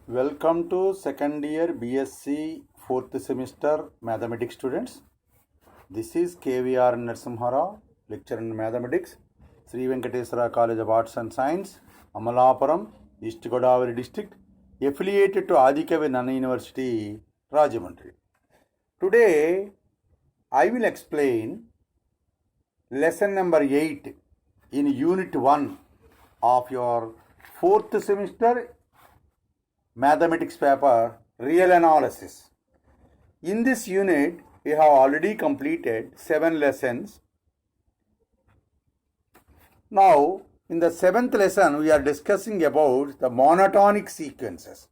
Welcome to second year BSc fourth semester mathematics students. This is KVR Narasimhara, lecturer in mathematics, Sri Venkateswara College of Arts and Science, Amalapuram, East Godavari district, affiliated to Adikavi Nana University, Rajahmundry. Today, I will explain lesson number 8 in unit 1 of your fourth semester mathematics paper, real analysis. In this unit, we have already completed 7 lessons. Now, in the 7th lesson, we are discussing about the monotonic sequences.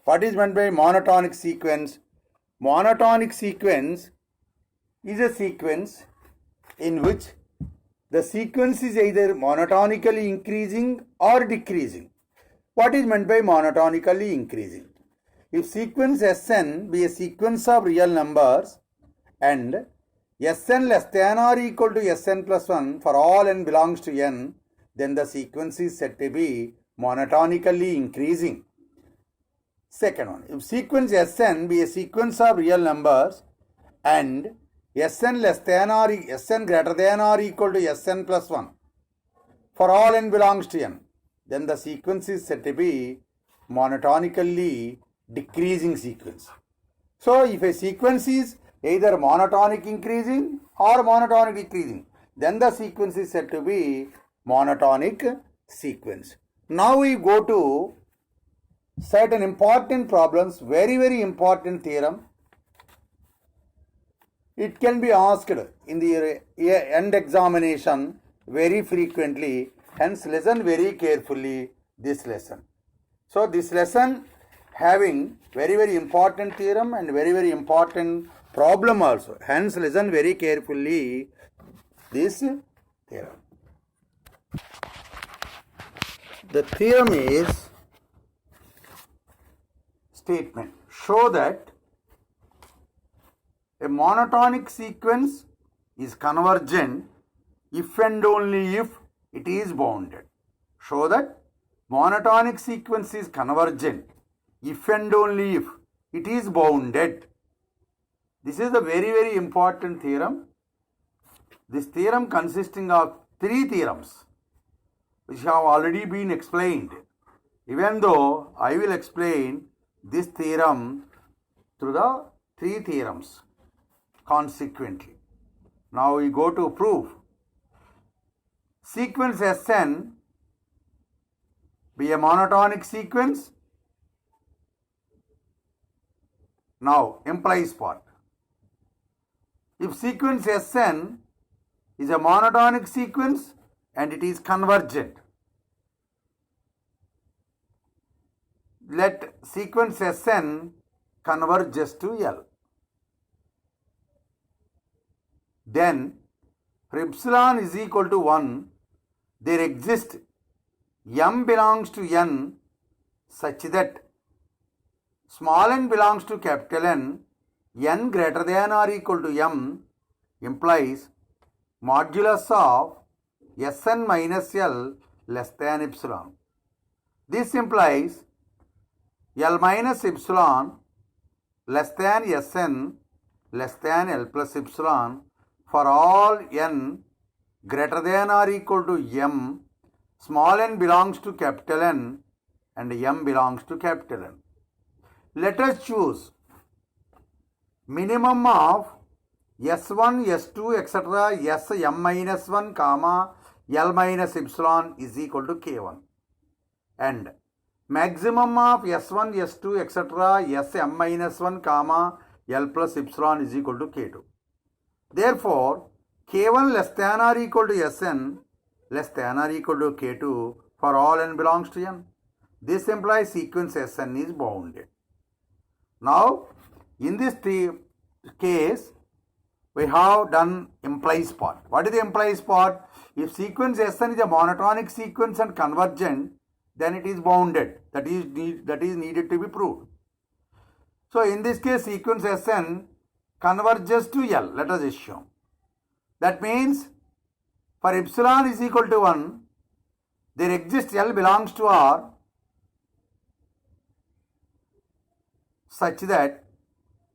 What is meant by monotonic sequence? Monotonic sequence is a sequence in which the sequence is either monotonically increasing or decreasing. What is meant by monotonically increasing? If sequence Sn be a sequence of real numbers and Sn less than or equal to Sn plus 1 for all n belongs to n, then the sequence is said to be monotonically increasing. Second one, if sequence Sn be a sequence of real numbers and Sn less than or Sn greater than or equal to Sn plus 1 for all n belongs to n, then the sequence is said to be monotonically decreasing sequence. So, if a sequence is either monotonic increasing or monotonic decreasing, then the sequence is said to be monotonic sequence. Now we go to certain important problems, very important theorem. It can be asked in the end examination very frequently. Hence, listen very carefully this lesson. So, this lesson having very important theorem and very important problem also. Hence, listen very carefully this theorem. The theorem is statement. Show that a monotonic sequence is convergent if and only if it is bounded. Show that monotonic sequence is convergent if and only if it is bounded. This is a very important theorem. This theorem consisting of 3 theorems which have already been explained. Even though I will explain this theorem through the 3 theorems consequently. Now we go to proof. Sequence Sn be a monotonic sequence. Now, implies part. If sequence Sn is a monotonic sequence and it is convergent, let sequence Sn converges to L. Then, for epsilon is equal to 1, there exists m belongs to n such that small n belongs to capital N, n greater than or equal to m implies modulus of Sn minus L less than epsilon. This implies L minus epsilon less than Sn less than L plus epsilon for all n greater than or equal to m, small n belongs to capital N and m belongs to capital N. Let us choose minimum of S1, S2, etc. Sm minus 1, comma, L minus epsilon is equal to K1 and maximum of S1, S2, etc. Sm minus 1, comma, L plus epsilon is equal to K2. Therefore, K1 less than or equal to Sn less than or equal to K2 for all n belongs to n. This implies sequence Sn is bounded. Now, in this case, we have done implies part. What is the implies part? If sequence Sn is a monotonic sequence and convergent, then it is bounded. That is needed to be proved. So, in this case, sequence Sn converges to L. Let us assume. That means, for epsilon is equal to 1, there exists L belongs to R such that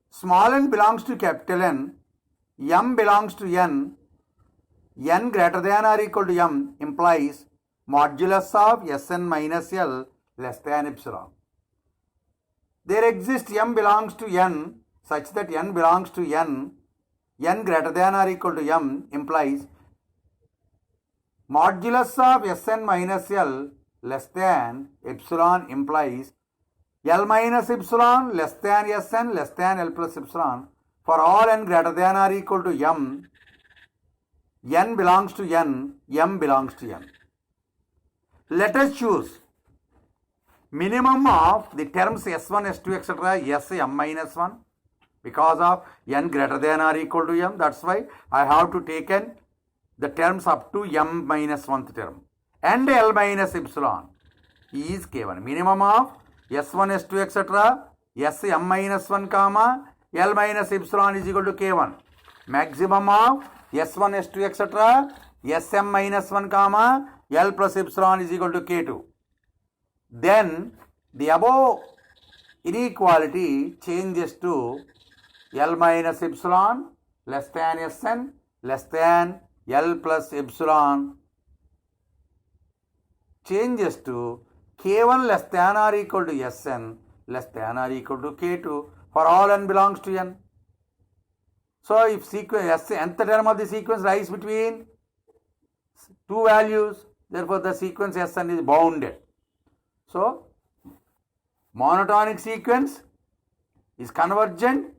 small n belongs to capital N, m belongs to n greater than or equal to m implies modulus of Sn minus L less than epsilon. There exists m belongs to n such that n belongs to n greater than or equal to m implies modulus of Sn minus L less than epsilon implies L minus epsilon less than Sn less than L plus epsilon for all n greater than or equal to m, n belongs to n, m belongs to n. Let us choose minimum of the terms S1, S2, etc. Sm minus 1 because of n greater than or equal to m. That's why I have to take the terms up to m minus 1th term. And L minus epsilon is K1. Minimum of S1, S2, etc. Sm minus 1 comma L minus epsilon is equal to K1. Maximum of S1, S2, etc. Sm minus 1 comma L plus epsilon is equal to K2. Then the above inequality changes to L minus epsilon less than Sn less than L plus epsilon changes to K1 less than or equal to Sn less than or equal to K2 for all n belongs to n. So if sequence nth term of the sequence lies between two values, therefore the sequence Sn is bounded. So monotonic sequence is convergent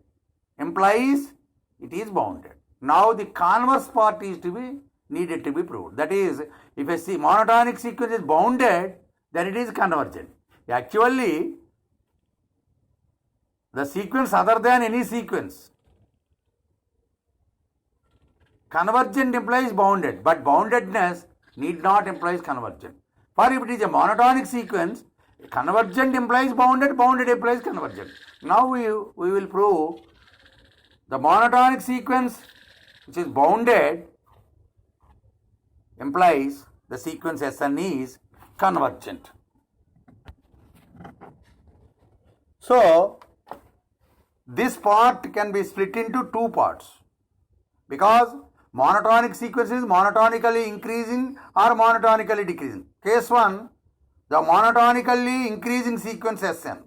implies it is bounded. Now the converse part is needed to be proved. That is, if a monotonic sequence is bounded, then it is convergent. Actually, the sequence other than any sequence, convergent implies bounded, but boundedness need not imply convergent. For if it is a monotonic sequence, convergent implies bounded, bounded implies convergent. Now we will prove the monotonic sequence which is bounded implies the sequence Sn is convergent. So this part can be split into two parts because monotonic sequence is monotonically increasing or monotonically decreasing. Case 1, the monotonically increasing sequence Sn.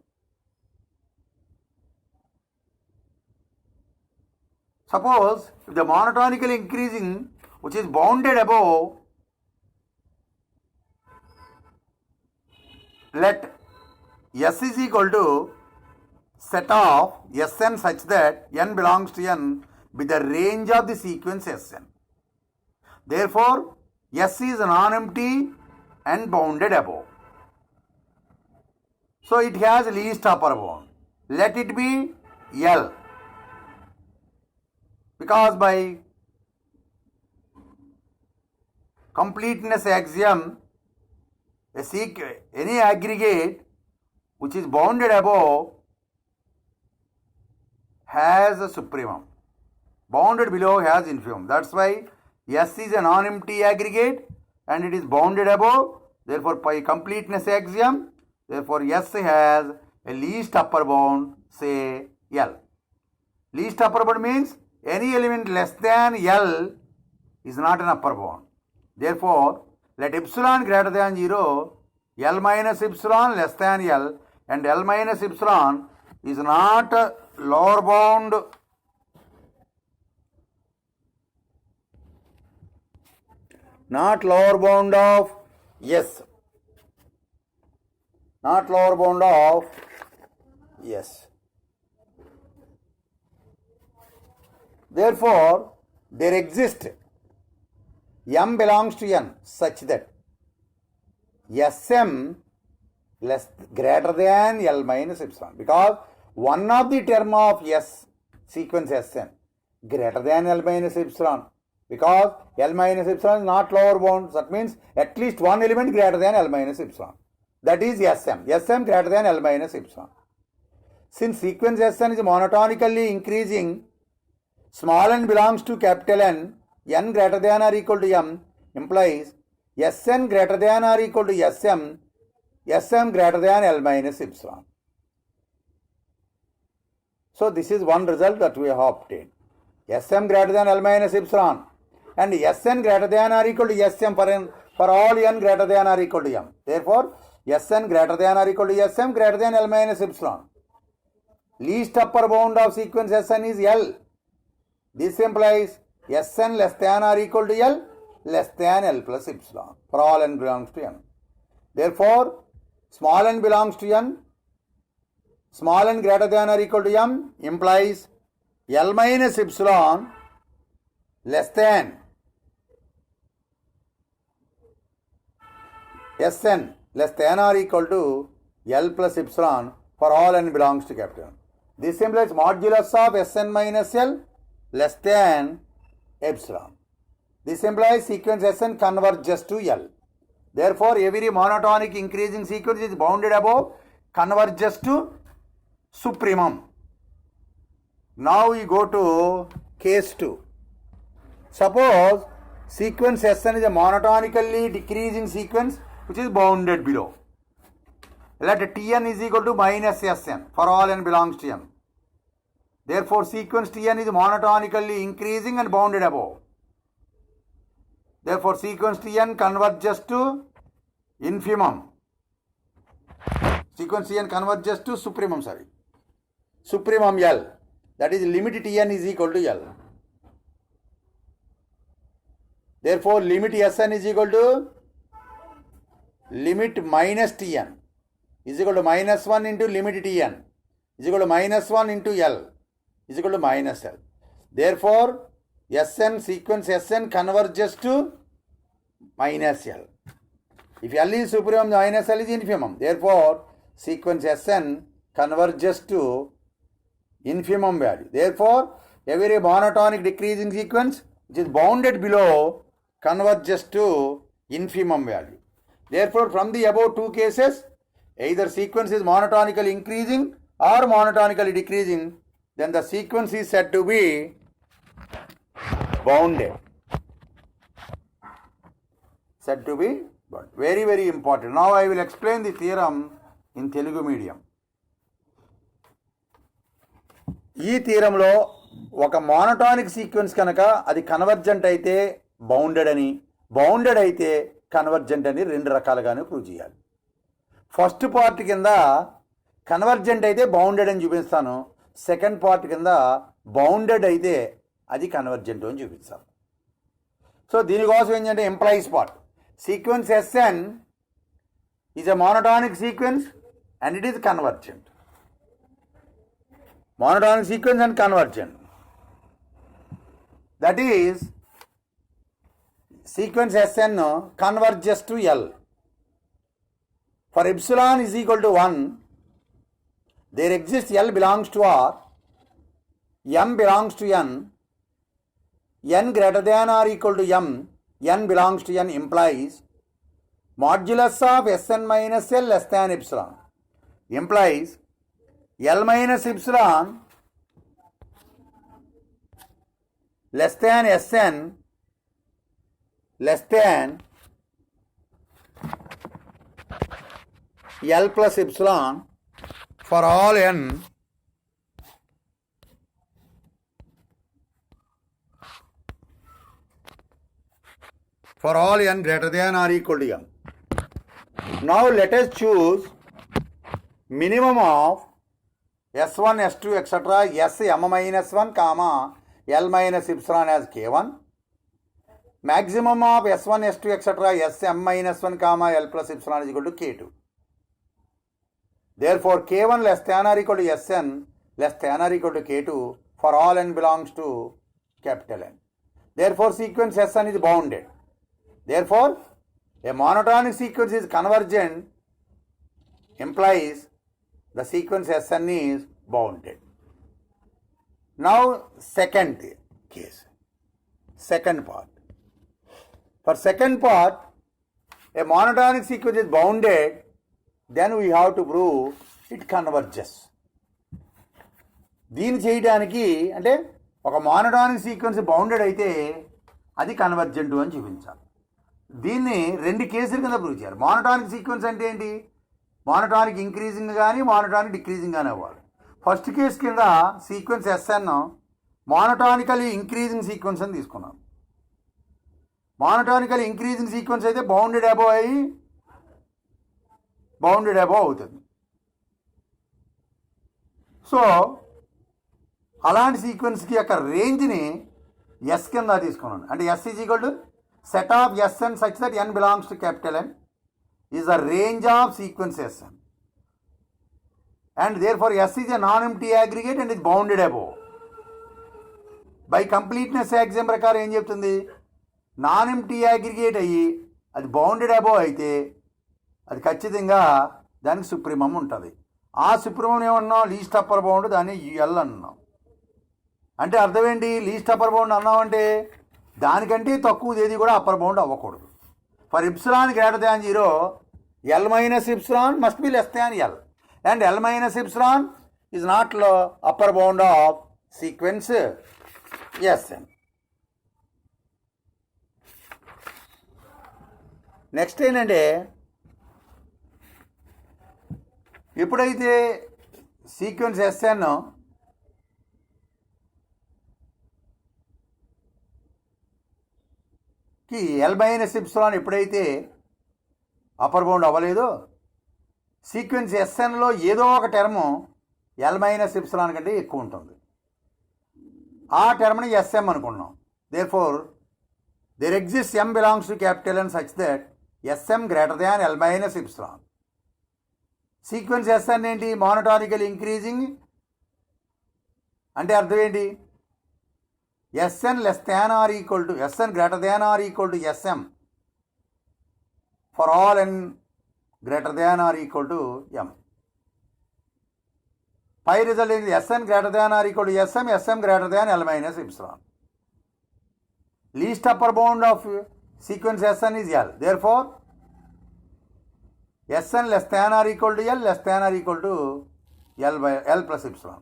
Suppose if the monotonically increasing which is bounded above, let S is equal to set of Sn such that n belongs to n with the range of the sequence Sn. Therefore, S is non-empty and bounded above. So it has least upper bound. Let it be L. Because by completeness axiom, any aggregate which is bounded above has a supremum. Bounded below has infimum. That's why S is a non-empty aggregate and it is bounded above. Therefore, by completeness axiom, therefore S has a least upper bound, say L. Least upper bound means any element less than L is not an upper bound. Therefore, let epsilon greater than 0, L minus epsilon less than L, and L minus epsilon is not a lower bound of S. Not lower bound of S. Therefore, there exists m belongs to n such that Sm less greater than L minus epsilon, because one of the term of S sequence Sn greater than L minus epsilon, because L minus epsilon is not lower bound. That means at least one element greater than L minus epsilon. That is Sm. Sm greater than L minus epsilon. Since sequence Sn is monotonically increasing, small n belongs to capital N, n greater than or equal to m implies Sn greater than or equal to Sm, Sm greater than L minus epsilon. So this is one result that we have obtained. Sm greater than L minus epsilon and Sn greater than or equal to Sm for all n greater than or equal to m. Therefore, Sn greater than or equal to Sm greater than L minus epsilon. Least upper bound of sequence Sn is L. This implies Sn less than or equal to L less than L plus epsilon for all n belongs to n. Therefore, small n belongs to n, small n greater than or equal to m implies L minus epsilon less than Sn less than or equal to L plus epsilon for all n belongs to capital N. This implies modulus of Sn minus L less than epsilon. This implies sequence Sn converges to L. Therefore, every monotonic increasing sequence is bounded above converges to supremum. Now we go to case 2. Suppose sequence Sn is a monotonically decreasing sequence which is bounded below. Let Tn is equal to minus Sn for all n belongs to n. Therefore, sequence Tn is monotonically increasing and bounded above. Therefore, sequence Tn converges to infimum. Sequence Tn converges to supremum, supremum L. That is, limit Tn is equal to L. Therefore, limit Sn is equal to limit minus Tn is equal to minus 1 into limit Tn is equal to minus 1 into L is equal to minus L. Therefore, Sn sequence Sn converges to minus L. If L is supremum, minus L is infimum. Therefore, sequence Sn converges to infimum value. Therefore, every monotonic decreasing sequence which is bounded below converges to infimum value. Therefore, from the above two cases, either sequence is monotonically increasing or monotonically decreasing, then the sequence is said to be bounded. Said to be bounded. Very, very important. Now I will explain the theorem in Telugu medium. ఈ థియరంలో ఒక monotonic sequence కనుక అది convergent అయితే bounded అని, bounded అయితే convergent అని రెండు రకాలుగానే prove చేయాలి. ఫస్ట్ పార్ట్ కింద కన్వర్జెంట్ అయితే బౌండెడ్ అని చూపిస్తాను, సెకండ్ పార్ట్ కింద బౌండెడ్ అయితే అది కన్వర్జెంట్ అని చూపిస్తాను. సో దీనికోసం ఏంటంటే employees part sequence Sn is a monotonic sequence and it is convergent. Monotonic sequence and convergent. That is, sequence Sn converges to L. For epsilon is equal to 1, there exists L belongs to R, M belongs to N greater than or equal to M, N belongs to N implies modulus of Sn minus L less than epsilon. Implies L minus epsilon less than Sn less than L plus epsilon for all n greater than or equal to m. Now let us choose minimum of S1, S2, etc. Sm minus 1, comma L minus epsilon as K1. Maximum of S1, S2, etc. Sm minus 1, comma L plus epsilon is equal to K2. Therefore, K1 less than or equal to Sn less than or equal to K2 for all n belongs to capital N. Therefore, sequence Sn is bounded. Therefore, a monotonic sequence is convergent implies the sequence Sn is bounded. Now, second case, second part. For second part, a monotonic sequence is bounded, then we have to prove it converges. దీన్ని చేయడానికి అంటే ఒక monotonic sequence bounded అయితే అది convergent అని చూపించాలి. దీన్ని రెండు కేసుల కింద ప్రూవ్ చేయాలి. మోనోటానిక్ సీక్వెన్స్ అంటే ఏంటి? మోనోటానిక్ ఇంక్రీజింగ్ కానీ మోనోటానిక్ డిక్రీజింగ్ కానీ అవ్వాలి. ఫస్ట్ కేస్ కింద sequence S N monotonically increasing sequence అని తీసుకున్నాను. మోనోటానికలీ ఇంక్రీజింగ్ సీక్వెన్స్ అయితే బౌండెడ్ అబోవ్ అయ్యి బౌండెడ్ అబోవ్ అవుతుంది. సో అలాంటి సీక్వెన్స్కి యొక్క రేంజ్ని ఎస్ కింద తీసుకున్నాను. అంటే S is equal to set of S N such that N belongs to capital N is the range of sequence S N. And therefore S is a non-empty aggregate and is bounded above. By completeness axiom ప్రకారం ఏం చెప్తుంది, non empty aggregate అయ్యి అది bounded above అయితే అది ఖచ్చితంగా దానికి supremum ఉంటుంది. ఆ సుప్రీమం ఏమన్నాం, లీస్ట్ అప్పర్ బౌండ్, దాన్ని ఎల్ అన్నాం. అంటే అర్థం ఏంటి, లీస్ట్ అప్పర్ బౌండ్ అన్నామంటే దానికంటే తక్కువది ఏది కూడా అప్పర్ బౌండ్ అవ్వకూడదు. For epsilon greater than 0 L minus epsilon must be less than L. And L minus epsilon is not upper bound of sequence Sn. Next ఏంటంటే, ఎప్పుడైతే సీక్వెన్స్ Sn కి L minus epsilon ఎప్పుడైతే upper bound అవ్వలేదో, sequence ఎస్ఎన్లో ఏదో ఒక term L minus epsilon కంటే ఎక్కువ ఉంటుంది. ఆ టర్మ్ని ఎస్ఎం అనుకున్నాం. Therefore there exist M belongs to capital N such that S M greater than L minus epsilon. Sequence S N ఏంటి, మోనోటానికల్ ఇంక్రీజింగ్. అంటే అర్థం ఏంటి, S N less than or equal to S N greater than or equal to S M for all N greater than or equal to m. Pi result is Sn greater than or equal to Sm, Sm greater than L minus epsilon. Least upper bound of sequence Sn is L. Therefore, Sn less than or equal to L, less than or equal to L by L plus epsilon.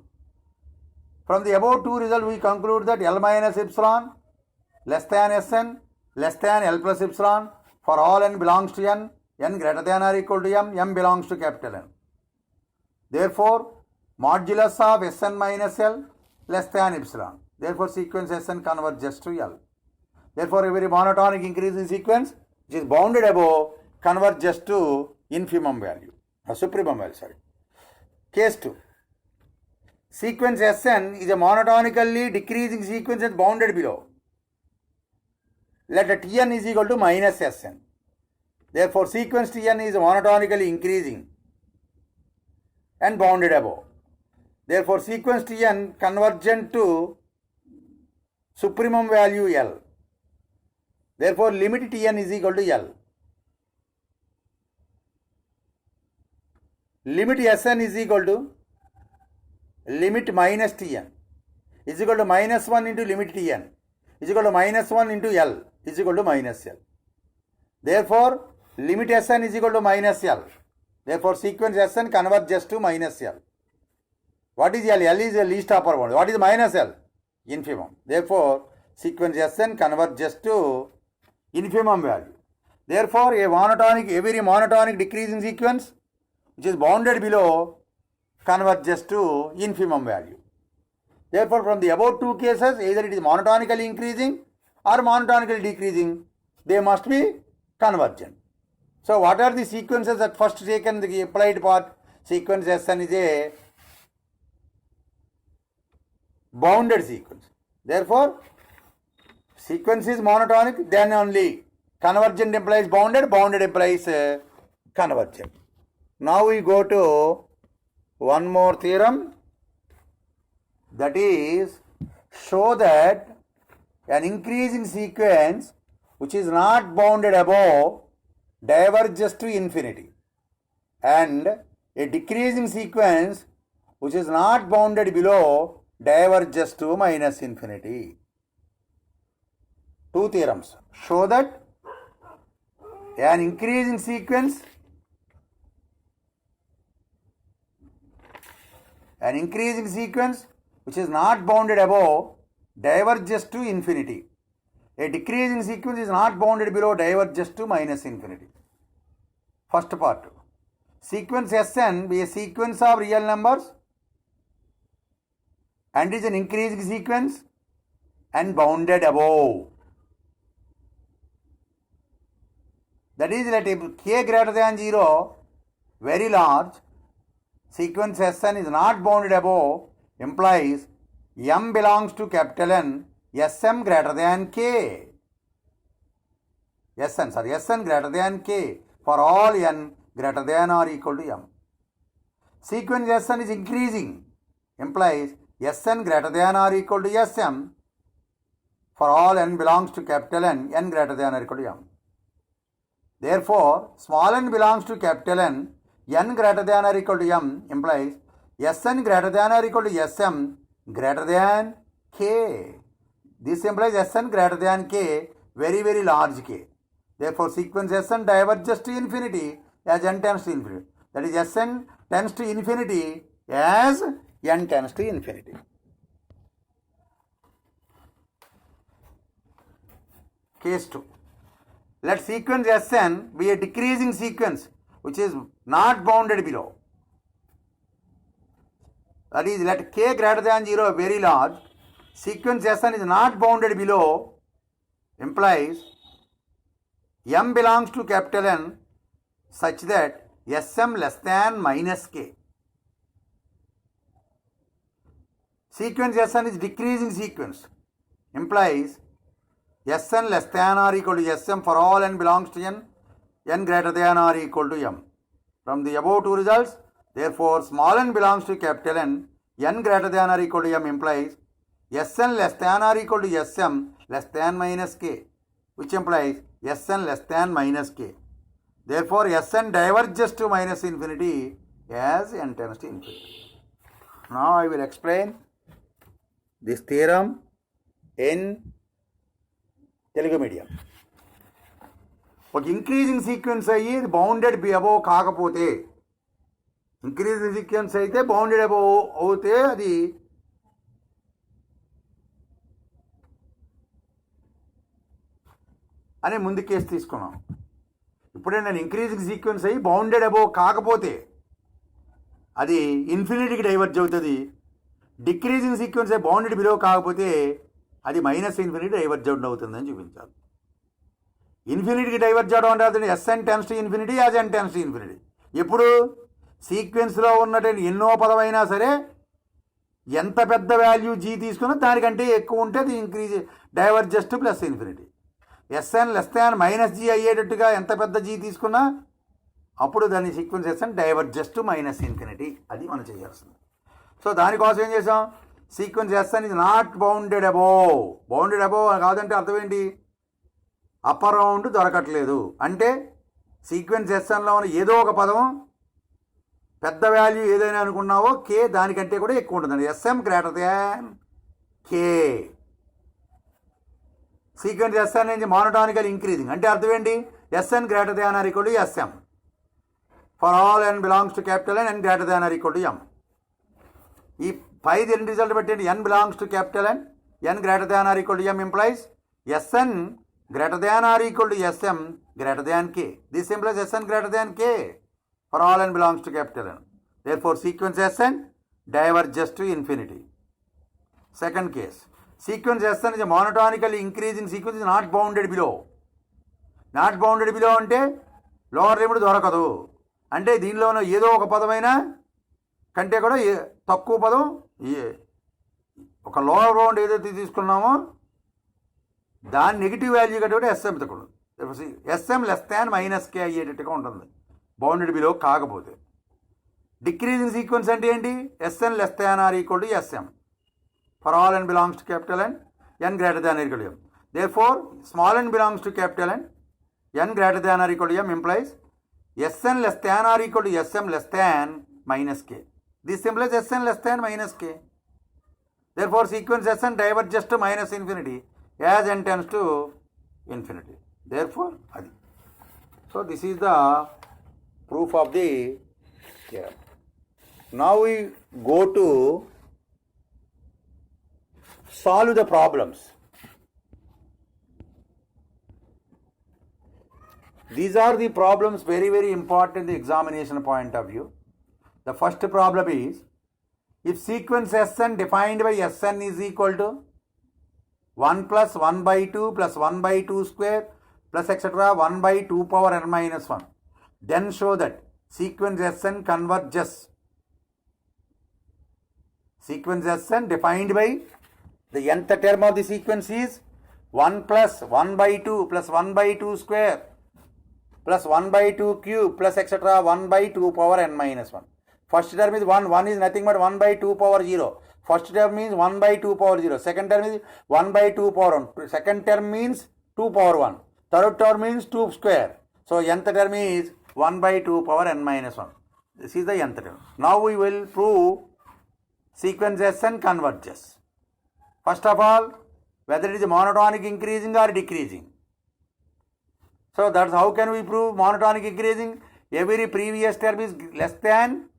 From the above two results, we conclude that L minus epsilon less than Sn, less than L plus epsilon for all n belongs to n. N greater than or equal to m, m belongs to capital N. Therefore, modulus of Sn minus L less than epsilon. Therefore, sequence Sn converges to L. Therefore, every monotonic increasing sequence which is bounded above converges to infimum value, supremum value, sorry. Case 2. Sequence Sn is a monotonically decreasing sequence and bounded below. Let Tn is equal to minus Sn. Therefore, sequence Tn is monotonically increasing and bounded above. Therefore, sequence Tn convergent to supremum value L. Therefore, limit Tn is equal to L. Limit Sn is equal to limit minus Tn is equal to minus 1 into limit Tn is equal to minus 1 into L is equal to minus L. Therefore, limit Sn is equal to minus L. Therefore, sequence Sn converges to minus L. What is L? L is the least upper bound. What is minus L? Infimum. Therefore, sequence Sn converges to infimum value. Therefore, every monotonic decreasing sequence which is bounded below converges to infimum value. Therefore, from the above two cases, either it is monotonically increasing or monotonically decreasing, they must be convergent. So what are the sequences that first taken the applied part? Sequence Sn is a bounded sequence. Therefore, sequence is monotonic, then only convergent implies bounded, bounded implies convergent. Now we go to one more theorem, that is, show that an increasing sequence which is not bounded above diverges to infinity, and a decreasing sequence which is not bounded below diverges to minus infinity. Two theorems show that an increasing sequence which is not bounded above diverges to infinity. A decreasing sequence is not bounded below diverges to minus infinity. First part, sequence Sn be a sequence of real numbers and is an increasing sequence and bounded above. That is, let k greater than 0, very large, sequence Sn is not bounded above, implies m belongs to capital N, Sm greater than k. Sn greater than k for all n greater than or equal to m. Sequence Sn is increasing, implies Sn greater than or equal to Sm for all n belongs to capital N, n greater than or equal to m. Therefore, small n belongs to capital N, n greater than or equal to m implies Sn greater than or equal to Sm greater than k. This implies Sn greater than k, very, very large k. Therefore, sequence Sn diverges to infinity as n tends to infinity. That is, Sn tends to infinity as n tends to infinity. Case 2. Let sequence Sn be a decreasing sequence which is not bounded below. That is, let k greater than 0 very large, sequence Sn is not bounded below, implies m belongs to capital N such that Sm less than minus k. Sequence Sn is decreasing sequence, implies Sn less than or equal to Sm for all n belongs to n, n greater than or equal to m. From the above two results, therefore, small n belongs to capital N, n greater than or equal to m implies Sn less than or equal to Sm less than minus k, which implies Sn less than minus k. Therefore, Sn diverges to minus infinity as n tends to infinity. Now, I will explain this theorem in Telugu medium. ఒక increasing sequence అయ్యి bounded above కాకపోతే, increasing sequence అయితే bounded above అవుతే అది అనే ముందు case తీసుకున్నాం. ఇప్పుడే నేను ఇంక్రీజింగ్ సీక్వెన్స్ అయ్యి బౌండెడ్ అబోవ్ కాకపోతే అది ఇన్ఫినిటీకి డైవర్జ్ అవుతుంది. డిక్రీజింగ్ సీక్వెన్స్ అయ్యి బౌండెడ్ బిలో కాకపోతే అది మైనస్ ఇన్ఫినిటీ డైవర్జ్ అవుతుందని చూపించాలి. ఇన్ఫినిటీకి డైవర్జ్ అవడం అంటే అతను Sn tends to infinity as n tends to infinity. ఎప్పుడు సీక్వెన్స్లో ఉన్నటువంటి ఎన్నో పదమైనా సరే ఎంత పెద్ద వాల్యూ g తీసుకున్నా దానికంటే ఎక్కువ ఉంటే అది increase diverges to plus infinity. Sn less than minus g అయ్యేటట్టుగా ఎంత పెద్ద g తీసుకున్నా అప్పుడు దాని sequence Sn diverges to minus infinity. అది మనం చేయాల్సింది. సో దానికోసం ఏం చేసాం, sequence Sn is not bounded above. Bounded above కాదంటే అర్థం ఏంటి, అప్పర్ రౌండ్ దొరకట్లేదు అంటే సీక్వెన్స్ Snలో ఉన్న ఏదో ఒక పదం పెద్ద వాల్యూ ఏదైనా అనుకున్నావో కే దానికంటే కూడా ఎక్కువ ఉంటుందండి. Sm గ్రేటర్ దాన్ కే. సీక్వెన్స్ Sn నుంచి మోనోటానికల్ ఇంక్రీజింగ్ అంటే అర్థం ఏంటి, Sn greater than or equal to Sm for all n belongs to capital N, n greater than or equal to m. ఈ పైది ఎన్ని రిజల్ట్ పెట్టండి, n belongs to capital N, n greater than or equal to m implies Sn greater than or equal to Sm greater than k. This implies Sn greater than k for all n belongs to capital N. Therefore, sequence Sn diverges to infinity. Second case, sequence Sn is a monotonically increasing sequence, is not bounded below. Not bounded below అంటే lower limit దొరకదు. అంటే దీనిలోనూ ఏదో ఒక పదమైనా కంటే కూడా తక్కువ పదం, ఒక లోవర్ బౌండ్ ఏదైతే తీసుకున్నామో దాని నెగిటివ్ వాల్యూ కాబట్టి Sm తక్కువ. Sm లెస్ దాన్ మైనస్ కే అయ్యేటట్టుగా ఉంటుంది బౌండెడ్ బిలో కాకపోతే. డిక్రీజింగ్ సీక్వెన్స్ అంటే ఏంటి, Sn less than or equal to Sm for all n belongs to capital N, n greater than or equal to m. Therefore small n belongs to capital N, n greater than or equal to m implies Sn less than or equal to Sm less than minus k. This implies Sn less than minus k. Therefore sequence Sn diverges to minus infinity as n tends to infinity. Therefore, adi. So, this is the proof of the theorem. Now we go to solve the problems. These are the problems very, very important in the examination point of view. The first problem is If sequence Sn defined by Sn is equal to 1 plus 1 by 2 plus 1 by 2 square plus etc. 1 by 2 power n minus 1, then show that sequence Sn converges. Sequence Sn defined by the nth term of the sequence is 1 plus 1 by 2 plus 1 by 2 square plus 1 by 2 cube plus etc. 1 by 2 power n minus 1. First term is 1. 1 is nothing but 1 by 2 power 0. First term means 1 by 2 power 0. Second term is 1 by 2 power 1. Second term means 2 power 1. Third term means 2 square. So nth term is 1 by 2 power n minus 1. This is the nth term. Now we will prove sequence Sn converges. First of all, whether it is monotonic increasing or decreasing. So that's how can we prove monotonic increasing? Every previous term is less than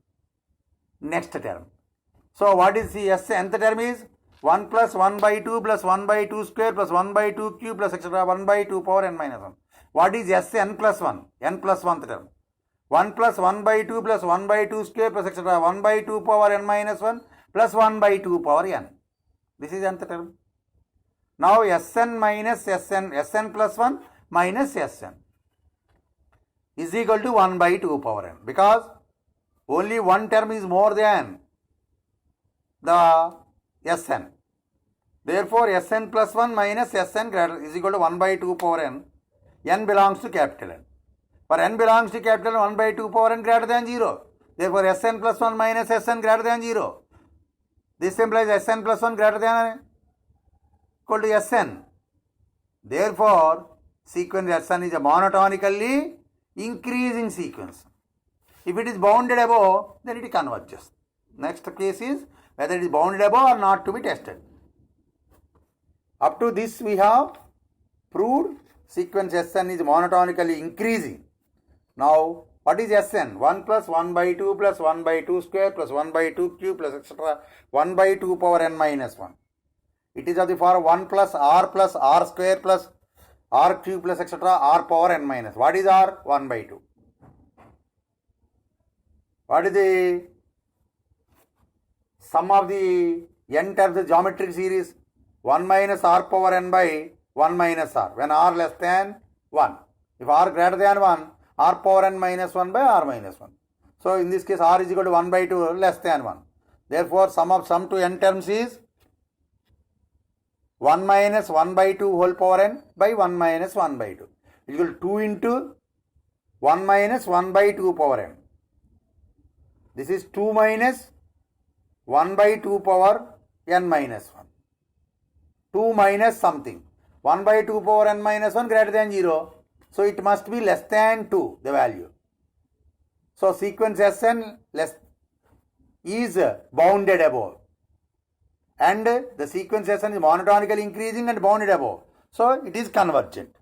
next term. So what is the nth term is 1 plus 1 by 2 plus 1 by 2 square plus 1 by 2 cube plus etc. 1 by 2 power n minus 1. What is Sn plus 1? N plus 1th term. 1 plus 1 by 2 plus 1 by 2 square plus etc. 1 by 2 power n minus 1 plus 1 by 2 power n. This is nth term. Now Sn minus Sn plus 1 minus Sn is equal to 1 by 2 power n, because only one term is more than the Sn. Therefore Sn plus 1 minus Sn is equal to 1 by 2 power n. N belongs to capital N. For n belongs to capital N, 1 by 2 power n greater than 0. Therefore Sn plus 1 minus Sn greater than 0. This implies Sn plus 1 greater than equal to Sn. Therefore sequence Sn is a monotonically increasing sequence. If it is bounded above, then it converges. Next case is whether it is bounded above or not to be tested. Up to this we have proved sequence Sn is monotonically increasing. Now what is Sn? 1 plus 1 by 2 plus 1 by 2 square plus 1 by 2 cube plus etc. 1 by 2 power n minus 1. It is of the form 1 plus r square plus r cube plus etc. r power n minus. What is r? 1 by 2. What is the sum of the n terms of geometric series? 1 minus r power n by 1 minus r, when r less than 1. If r greater than 1, r power n minus 1 by r minus 1. So in this case r is equal to 1 by 2 less than 1. Therefore sum to n terms is 1 minus 1 by 2 whole power n by 1 minus 1 by 2 is equal to 2 into 1 minus 1 by 2 power n. This is 2 minus 1 by 2 power n minus 1. 2 minus something. 1 by 2 power n minus 1 greater than 0. So it must be less than 2, the value. So sequence Sn is bounded above. And the sequence Sn is monotonically increasing and bounded above. So it is convergent.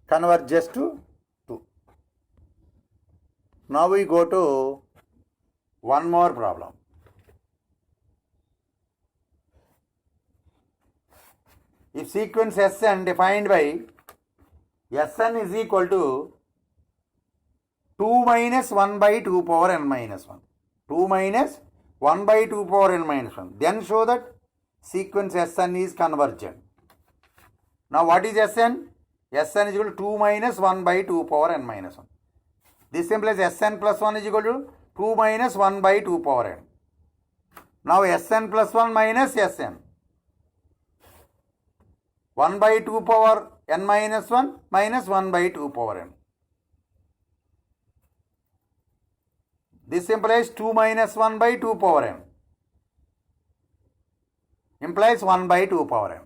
Converges to 2. Now we go to one more problem. If sequence Sn defined by Sn is equal to 2 minus 1 by 2 power n minus 1. 2 minus 1 by 2 power n minus 1. Then show that sequence Sn is convergent. Now what is Sn? Sn is equal to 2 minus 1 by 2 power n minus 1. This implies Sn plus 1 is equal to 2 minus 1 by 2 power n. Now Sn plus 1 minus Sn. 1 by 2 power n minus 1 minus 1 by 2 power n. This implies 2 minus 1 by 2 power n. Implies 1 by 2 power n.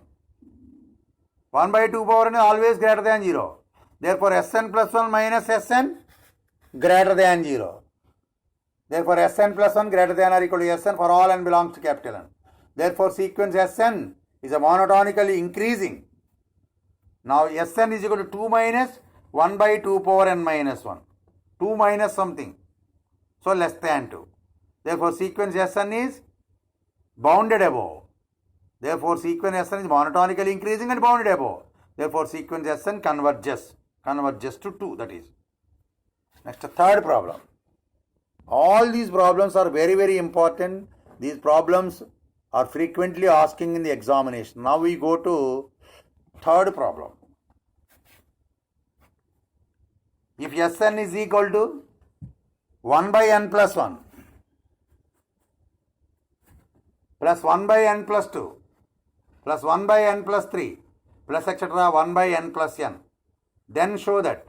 1 by 2 power n is always greater than 0. Therefore Sn plus 1 minus Sn greater than 0. Therefore Sn plus 1 greater than or equal to Sn for all n belongs to capital N. Therefore sequence Sn is a monotonically increasing. Now Sn is equal to 2 minus 1 by 2 power n minus 1. 2 minus something. So less than 2. Therefore sequence Sn is bounded above. Therefore sequence Sn is monotonically increasing and bounded above. Therefore sequence Sn converges to 2, that is. Next, third problem. All these problems are very, very important. These problems are frequently asking in the examination. Now we go to third problem. If Sn is equal to 1 by n plus 1 plus 1 by n plus 2 plus 1 by n plus 3 plus etc. 1 by n plus n, then show that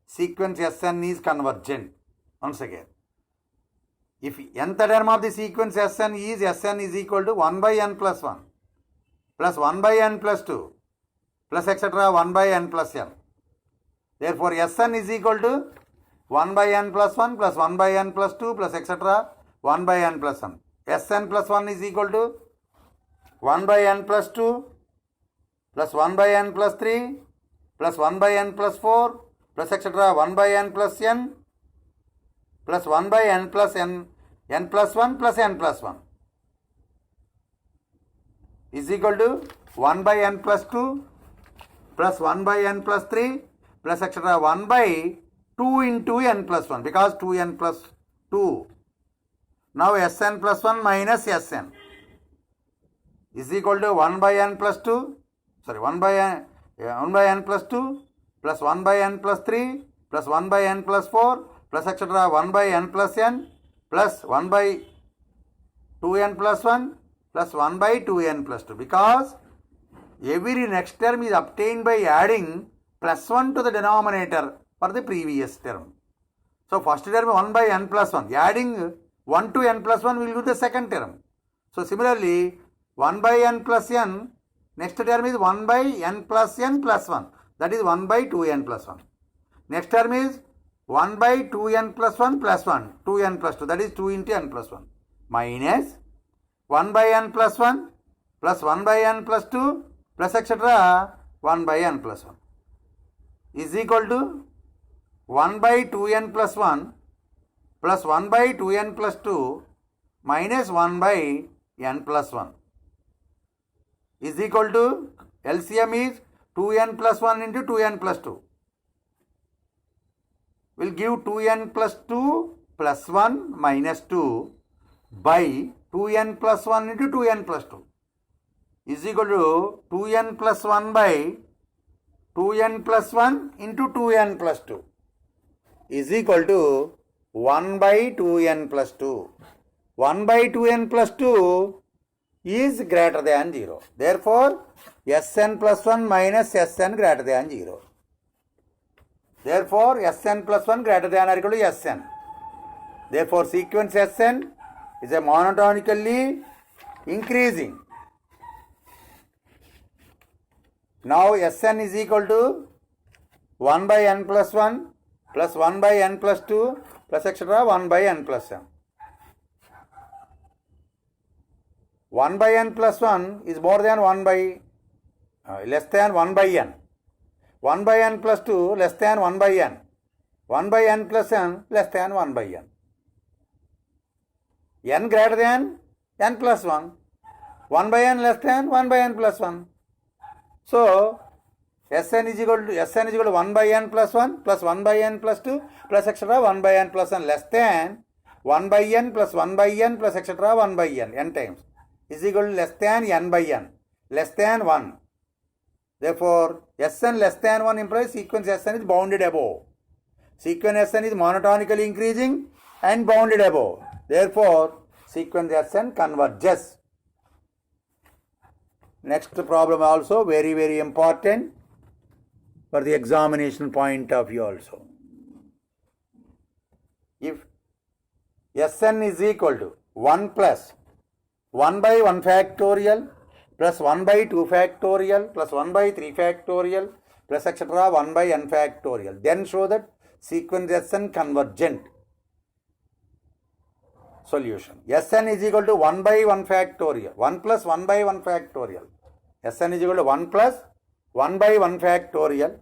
sequence Sn is convergent. Once again, if nth term of the sequence Sn is equal to 1 by n plus 1 plus 1 by n plus 2 plus etc. 1 by n plus n. Therefore, Sn is equal to 1 by n plus 1 plus 1 by n plus 2 plus etc. 1 by n plus 1. Sn plus 1 is equal to 1 by n plus 2 plus 1 by n plus 3 plus 1 by n plus 4 plus etc. 1 by n plus n plus 1 by n plus n plus 1 plus n plus 1 is equal to 1 by n plus 2 plus 1 by n plus 3 plus etc. 1 by 2 into n plus 1, because 2n plus 2. Now Sn plus 1 minus Sn is equal to 1 by n plus 2, 1 by n plus 2 plus 1 by n plus 3 plus 1 by n plus 4 plus etc. 1 by n plus n plus 1 by 2n plus 1 plus 1 by 2n plus 2, because every next term is obtained by adding plus 1 to the denominator for the previous term. So first term 1 by n plus 1, adding 1 to n plus 1 will give the second term. So similarly 1 by n plus n, next term is 1 by n plus 1, that is 1 by 2n plus 1. Next term is 1 by 2n plus 1 plus 1, 2n plus 2, that is 2 into n plus 1, minus 1 by n plus 1 plus 1 by n plus 2 plus etc. 1 by n plus 1 is equal to 1 by 2n plus 1 plus 1 by 2n plus 2 minus 1 by n plus 1 is equal to, LCM is 2n plus 1 into 2n plus 2 will give 2n plus 2 plus 1 minus 2 by 2n plus 1 into 2n plus 2 is equal to 2n plus 1 by 2n plus 1 into 2n plus 2 is equal to 1 by 2n plus 2. 1 by 2n plus 2 is greater than 0. Therefore, Sn plus 1 minus Sn greater than 0. Therefore, Sn plus 1 greater than or equal to Sn. Therefore, sequence Sn is a monotonically increasing. Now Sn is equal to 1 by n plus 1 plus 1 by n plus 2 plus etc. 1 by n plus n. 1 by n plus 1 is more than 1 by less than 1 by n. 1 by n plus 2 less than 1 by n. 1 by n plus n less than 1 by n. N greater than n plus 1. 1 by n less than 1 by n plus 1. So, Sn is equal to 1 by n plus 1 plus 1 by n plus 2 plus etc. 1 by n plus n less than 1 by n plus 1 by n plus etc. 1 by n times is equal to less than n by n, less than 1. Therefore, Sn less than 1 implies sequence Sn is bounded above. Sequence Sn is monotonically increasing and bounded above. Therefore, sequence Sn converges. Next problem also very, very important for the examination point of view also. If Sn is equal to 1 plus 1 by 1 factorial plus 1 by 2 factorial plus 1 by 3 factorial plus etc. 1 by n factorial, then show that sequence Sn convergent. Solution. Sn is equal to 1 by 1 factorial, 1 plus 1 by 1 factorial. Sn is equal to 1 plus 1 by 1 factorial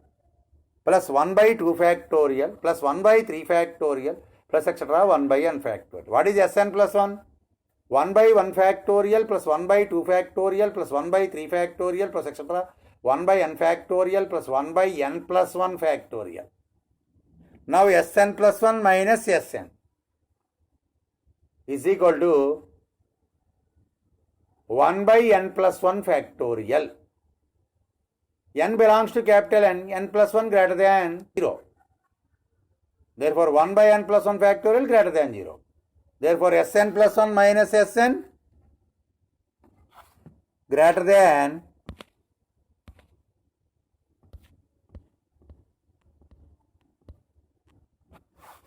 plus 1 by 2 factorial plus 1 by 3 factorial plus etc. 1 by n factorial. What is Sn plus 1? 1 by 1 factorial plus 1 by 2 factorial plus 1 by 3 factorial plus etc. 1 by n factorial plus 1 by n plus 1 factorial. Now Sn plus 1 minus Sn. is equal to 1 by n plus 1 factorial. N belongs to capital N, n plus 1 greater than 0. Therefore, 1 by n plus 1 factorial greater than 0. Therefore, Sn plus 1 minus Sn greater than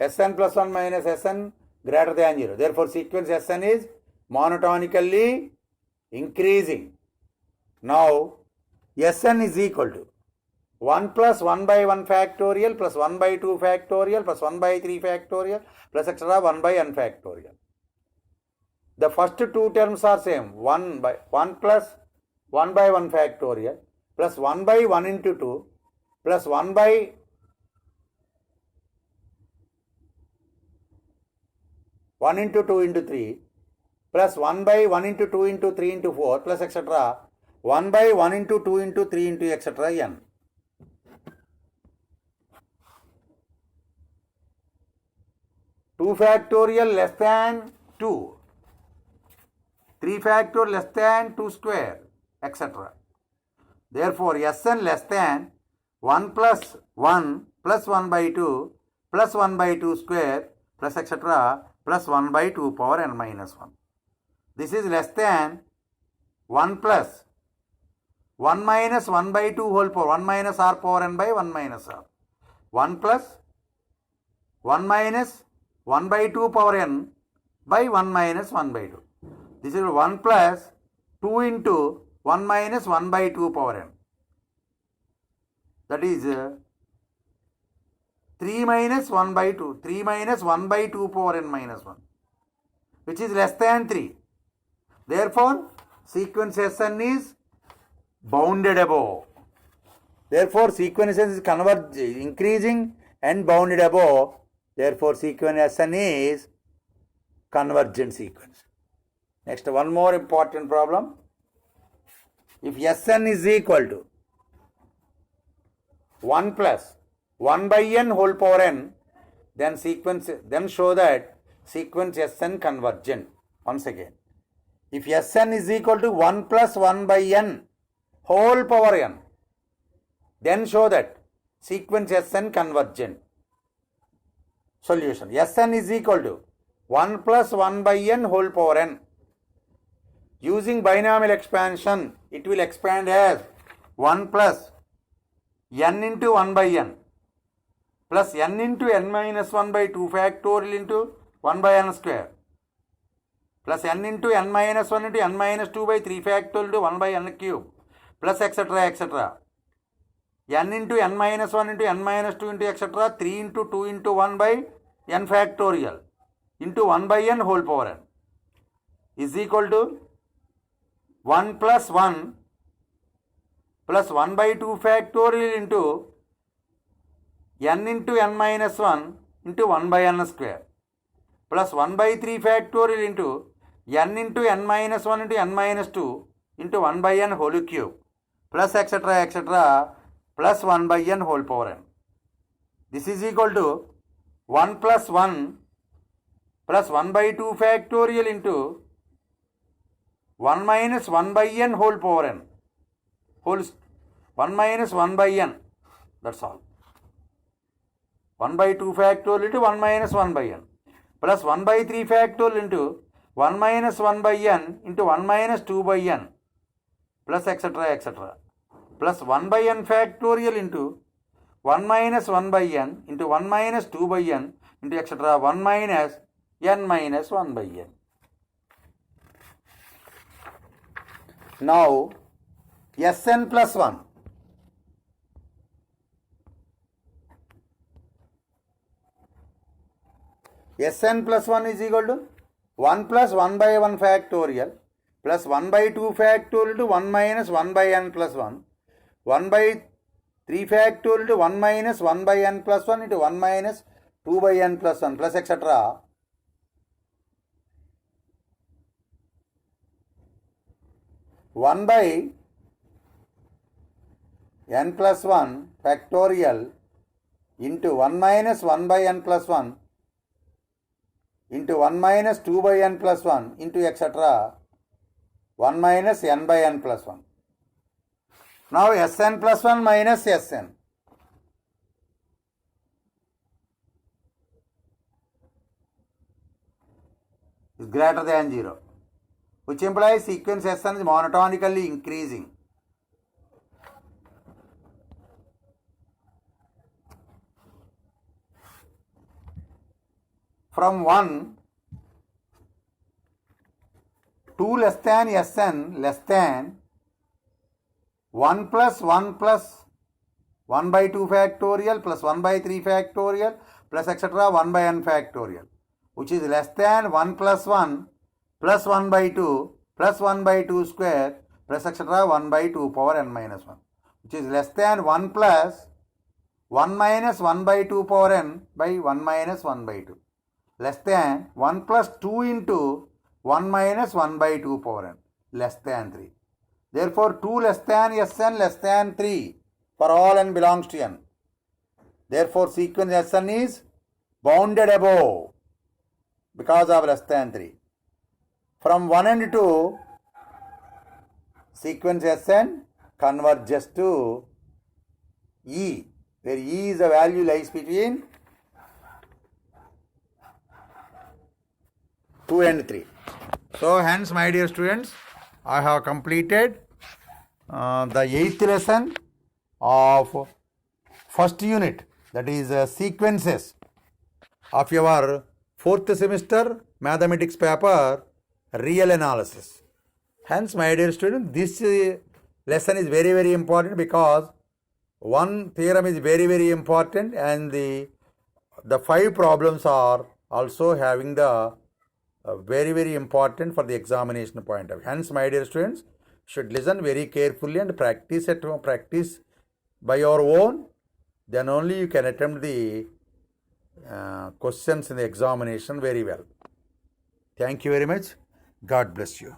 Sn plus 1 minus Sn greater than 0. Therefore, sequence Sn is monotonically increasing. Now, Sn is equal to 1 plus 1 by 1 factorial plus 1 by 2 factorial plus 1 by 3 factorial plus etc. 1 by n factorial. The first two terms are same. 1 plus 1 by 1 factorial plus 1 by 1 into 2 plus 1 by 1 into 2 into 3 plus 1 by 1 into 2 into 3 into 4 plus etc. 1 by 1 into 2 into 3 into etc. n. Two factorial less than 2. 3 factorial less than 2 square, etc. Therefore, Sn less than 1 plus 1 plus 1 by 2 plus 1 by 2 square plus etc. plus 1 by 2 power n minus 1. This is less than 1 plus 1 minus 1 by 2 whole power 1 minus r power n by 1 minus r. 1 plus 1 minus 1 by 2 power n by 1 minus 1 by 2. This is 1 plus 2 into 1 minus 1 by 2 power n. That is 3 minus 1 by 2. 3 minus 1 by 2 power n minus 1. Which is less than 3. Therefore, sequence Sn is bounded above. Therefore, sequence is increasing and bounded above. Therefore, sequence Sn is convergent sequence. Next, one more important problem. If Sn is equal to 1 plus 1 by n whole power n, then show that sequence Sn convergent. Once again, if Sn is equal to 1 plus 1 by n whole power n, then show that sequence Sn convergent. Solution. Sn is equal to 1 plus 1 by n whole power n. Using binomial expansion, it will expand as 1 plus n into 1 by n plus n into n minus 1 by 2 factorial into 1 by n square plus n into n minus 1 into n minus 2 by 3 factorial into 1 by n cube plus etc. etc. n into n minus 1 into n minus 2 into etc. 3 into 2 into 1 by n factorial into 1 by n whole power n is equal to 1 plus 1 plus 1 by 2 factorial into n into n minus 1 into 1 by n square plus 1 by 3 factorial into n into n minus 1 into n minus 2 into 1 by n whole cube plus etc. etc. plus 1 by n whole power n. This is equal to 1 plus 1 plus 1 by 2 factorial into 1 minus 1 by n whole power n. 1 minus 1 by n. That's all. 1 by 2 factorial into 1 minus 1 by n plus 1 by 3 factorial into 1 minus 1 by n into 1 minus 2 by n plus etc. etc. plus 1 by n factorial into 1 minus 1 by n into 1 minus 2 by n into etc. 1 minus n minus 1 by n. Now, Sn plus 1. Sn plus 1 is equal to 1 plus 1 by 1 factorial plus 1 by 2 factorial to 1 minus 1 by n plus 1. 1 by 3 factorial to 1 minus 1 by n plus 1 into 1 minus 2 by n plus 1 plus etc. 1 by n plus 1 factorial into 1 minus 1 by n plus 1 into 1 minus 2 by n plus 1 into etc. 1 minus n by n plus 1. Now Sn plus 1 minus Sn. Is greater than 0, which implies sequence Sn is monotonically increasing. From 1, 2 less than Sn less than 1 plus 1 plus 1 by 2 factorial plus 1 by 3 factorial plus etc. 1 by n factorial, which is less than 1 plus 1 plus 1 by 2 plus 1 by 2 square plus etc. 1 by 2 power n minus 1, which is less than 1 plus 1 minus 1 by 2 power n by 1 minus 1 by 2, less than 1 plus 2 into 1 minus 1 by 2 power n, less than 3. Therefore, 2 less than Sn less than 3 for all n belongs to n. Therefore, sequence Sn is bounded above because of less than 3. From 1 and 2, sequence Sn converges to E, where E is a value lies between 2 and 3. So, hence, my dear students, I have completed the 8th lesson of first unit, that is sequences of your 4th semester mathematics paper, real analysis. Hence, my dear students, this lesson is very, very important because one theorem is very, very important and the 5 problems are also having the very, very important for the examination point of view. Hence, my dear students, should listen very carefully and practice at home, practice by your own. Then only you can attempt the questions in the examination very well. Thank you very much. God bless you.